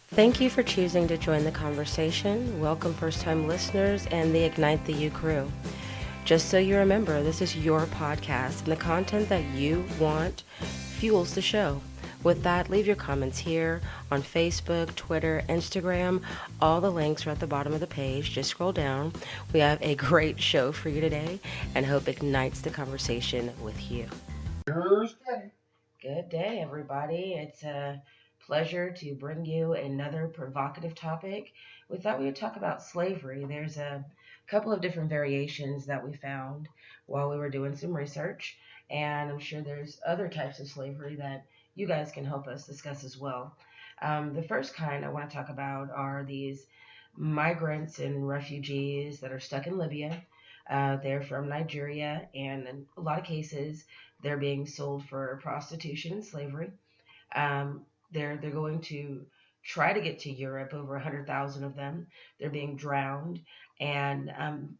Thank you for choosing to join the conversation. Welcome, first time listeners and the Ignite the U crew. Just so you remember, this is your podcast, and the content that you want fuels the show. With that, leave your comments here on Facebook, Twitter, Instagram. All the links are at the bottom of the page. Just scroll down. We have a great show for you today and hope ignites the conversation with you. Thursday. Good day, everybody. It's a pleasure to bring you another provocative topic. We thought we would talk about slavery. There's a couple of different variations that we found while we were doing some research, and I'm sure there's other types of slavery that you guys can help us discuss as well. The first kind I want to talk about are these migrants and refugees that are stuck in Libya. They're from Nigeria, and in a lot of cases, they're being sold for prostitution and slavery. Um, they're going to try to get to Europe. Over 100,000 of them. They're being drowned, and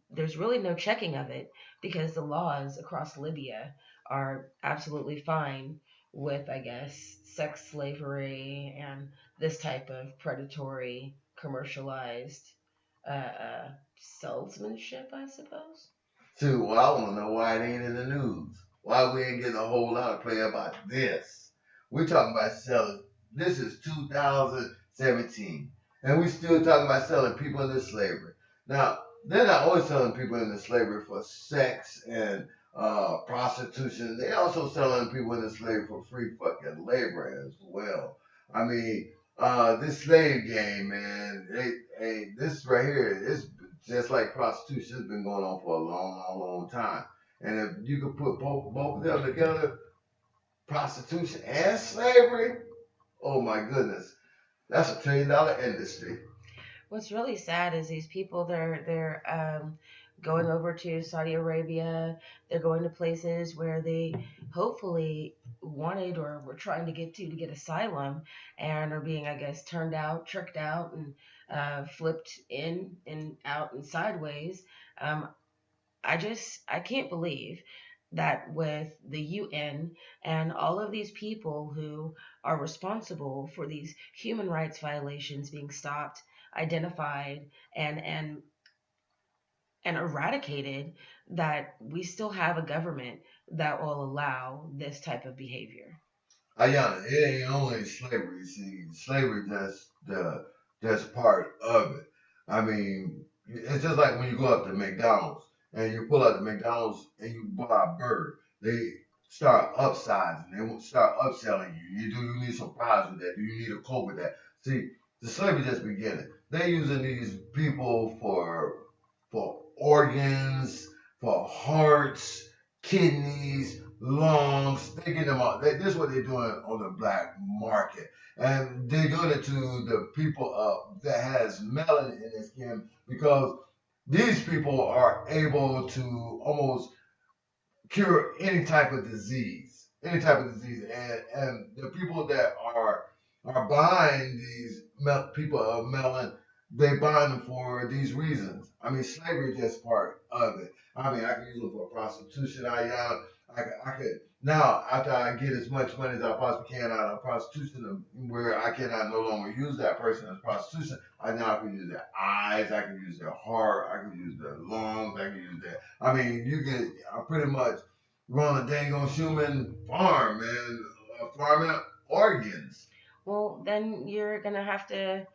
there's really no checking of it because the laws across Libya are absolutely fine with, I guess, sex slavery and this type of predatory, commercialized salesmanship, I suppose. Too, well, I want to know why it ain't in the news. Why we ain't getting a whole lot of play about this. We're talking about selling. This is 2017, and we still talking about selling people into slavery. Now, they're not always selling people into slavery for sex and prostitution. They also selling people into slavery for free fucking labor as well. I mean, this slave game, man. This right here is just like prostitution has been going on for a long, long, long time. And if you could put both of them together, prostitution and slavery, oh my goodness, that's $1 trillion industry. What's really sad is these people they're going over to Saudi Arabia. They're going to places where they hopefully wanted or were trying to get asylum, and are being, I guess, turned out, tricked out, and flipped in and out and sideways. Um, I can't believe that with the UN and all of these people who are responsible for these human rights violations being stopped, identified, and eradicated, that we still have a government that will allow this type of behavior. Ayana, it ain't only slavery. See, slavery just part of it. I mean, it's just like when you go up to McDonald's and you pull out the McDonald's and you buy a burger. They start upsizing. They will start upselling you. You need some fries with that? Do you need a coke with that? See, the slavery just beginning. They using these people for organs, for hearts, kidneys, lungs. They get them all. This is what they're doing on the black market, and they're doing it to the people that has melanin in their skin because these people are able to almost cure any type of disease, and the people that are buying these people of melon, they buy them for these reasons. I mean, slavery is just part of it. I mean, I can use them for prostitution. I could now after I get as much money as I possibly can out of prostitution, where I cannot no longer use that person as prostitution. I now can use their eyes, I can use their heart, I can use their lungs, I can use their. I mean, you can pretty much run a dang on human farm and farming organs. Well, then you're gonna have to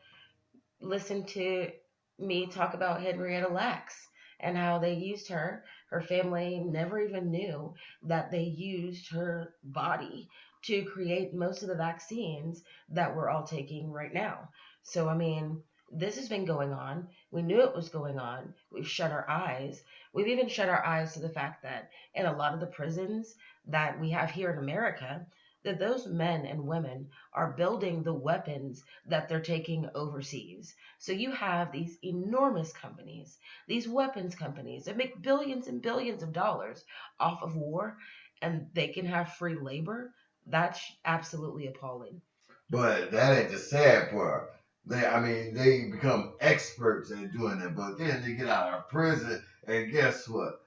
listen to me talk about Henrietta Lacks and how they used her. Her family never even knew that they used her body to create most of the vaccines that we're all taking right now. So, I mean, this has been going on. We knew it was going on. We've shut our eyes. We've even shut our eyes to the fact that in a lot of the prisons that we have here in America, that those men and women are building the weapons that they're taking overseas. So you have these enormous companies, these weapons companies that make billions and billions of dollars off of war, and they can have free labor. That's absolutely appalling. But that ain't the sad part. I mean, they become experts at doing it, but then they get out of prison, and guess what?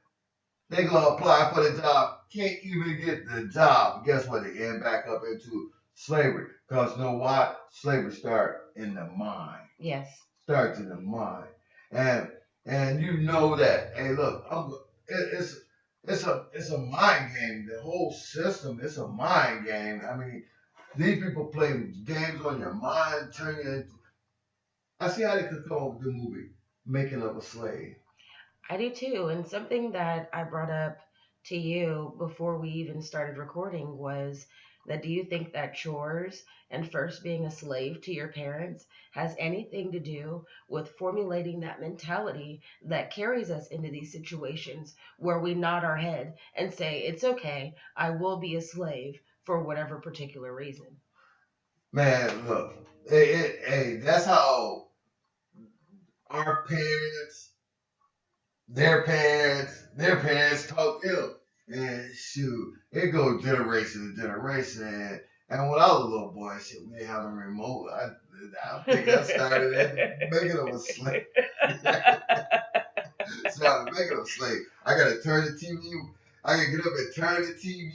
They gonna apply for the job, can't even get the job. Guess what? They end back up into slavery. Because you know why? Slavery starts in the mind. Yes. Starts in the mind. And you know that, hey, look, it's a mind game. The whole system, it's a mind game. I mean, these people play games on your mind, turn you into. I see how they could come up with the movie, Making of a Slave. I do too. And something that I brought up to you before we even started recording was that do you think that chores and first being a slave to your parents has anything to do with formulating that mentality that carries us into these situations where we nod our head and say, it's okay, I will be a slave for whatever particular reason? Man, look, hey, that's how our parents, their parents taught them. And shoot, it goes generation to generation. And when I was a little boy, shit, we didn't have a remote. I think I started at making them a slave. Started making them a slave. I gotta turn the TV. I gotta get up and turn the TV.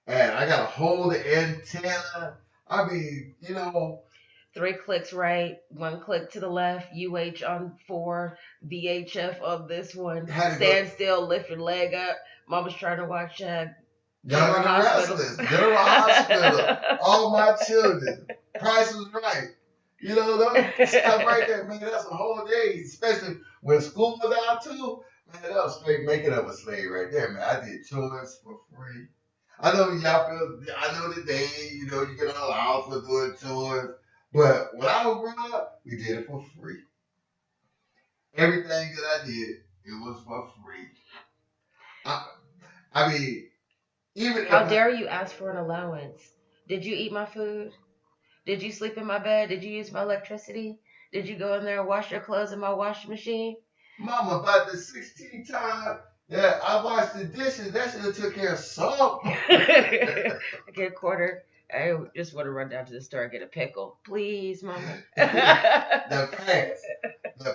And I gotta hold the antenna. I mean, 3 clicks right, 1 click to the left, UH on 4, VHF on this one, stand still, lift your leg up. Mama's trying to watch General Hospital, All My Children, Price is Right. Those stuff right there, man, that's a whole day, especially when school was out too. Man, that was straight making of a slave right there, man. I did chores for free. I know today, you get allowed for doing chores. But when I was growing up, we did it for free. Everything that I did, it was for free. I mean, even how dare you ask for an allowance? Did you eat my food? Did you sleep in my bed? Did you use my electricity? Did you go in there and wash your clothes in my washing machine? Mama, about the 16th time that I washed the dishes, that should have took care of something. I get a quarter. I just want to run down to the store and get a pickle. Please, Mama. The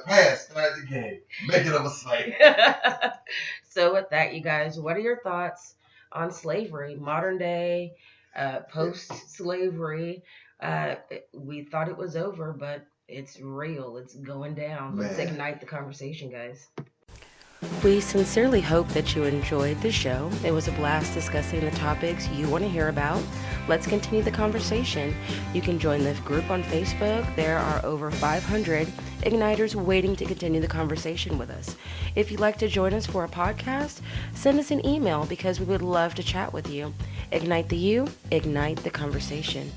past started the game. Make it of a slave. So with that, you guys, what are your thoughts on slavery? Modern day, post-slavery. We thought it was over, but it's real. It's going down. Man. Let's ignite the conversation, guys. We sincerely hope that you enjoyed the show. It was a blast discussing the topics you want to hear about. Let's continue the conversation. You can join the group on Facebook. There are over 500 Igniters waiting to continue the conversation with us. If you'd like to join us for a podcast, send us an email because we would love to chat with you. Ignite the you, ignite the conversation.